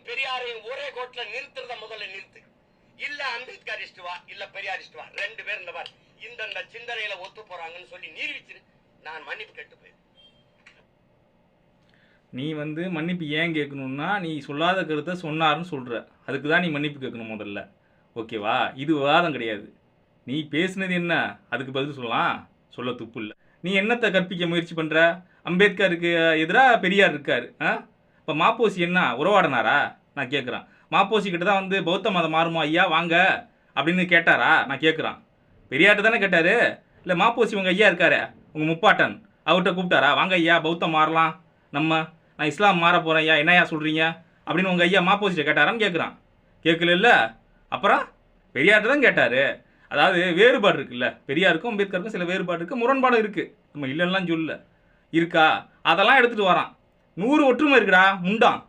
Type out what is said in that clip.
பெரியாரையும் ஒரே கோட்ல நிறுத்துறத முதல்ல நிறுத்து. இல்ல அம்பேத்கரிஸ்ட் வா, இல்ல பெரியாரிஸ்ட் வா, ரெண்டு பேர் இந்த மாதிரி இந்த சிந்தனையில ஒத்து போறாங்கன்னு சொல்லி நிரூபிச்சிரு. நான் மன்னிப்பு கேட்டு போயிரு. நீ மன்னிப்பு ஏன் கேட்கணும்னா, நீ சொல்லாத கருத்தை சொன்னாருன்னு சொல்கிற. அதுக்கு தான் நீ மன்னிப்பு கேட்கணும் முதல்ல. ஓகேவா? இது விவாதம் கிடையாது. நீ பேசுனது என்ன, அதுக்கு பதில் சொல்லலாம். சொல்ல துப்பு இல்லை. நீ என்னத்தை கற்பிக்க முயற்சி பண்ணுற? அம்பேத்கருக்கு எதிராக பெரியார் இருக்கார். இப்போ மாப்போசி என்ன உறவாடினாரா? நான் கேட்குறேன். மாப்போசி கிட்ட தான் பௌத்த மதம் மாறுமா ஐயா வாங்க அப்படின்னு கேட்டாரா? நான் கேட்குறான். பெரியார்ட்ட தானே கேட்டார். இல்லை மாப்போசி உங்கள் ஐயா இருக்காரு, உங்கள் முப்பாட்டன், அவர்கிட்ட கூப்பிட்டாரா? வாங்க ஐயா பௌத்தம் மாறலாம், நான் இஸ்லாம் மாற போகிறேன் ஐயா, என்னையா சொல்கிறீங்க அப்படின்னு உங்கள் ஐயா மாப்போசிட்ட கேட்டாரான்னு கேட்குறான். கேட்கல. அப்புறம் பெரியார்ட்ட தான் கேட்டார். அதாவது வேறுபாடு இருக்குல்ல, பெரியாருக்கும் அம்பேத்கருக்கும் சில வேறுபாடு இருக்குது, முரண்பாடு இருக்குது. நம்ம இல்லைன்னா சொல்ல இருக்கா, அதெல்லாம் எடுத்துகிட்டு வரான். 100 ஒற்றுமை இருக்குடா முண்டான்.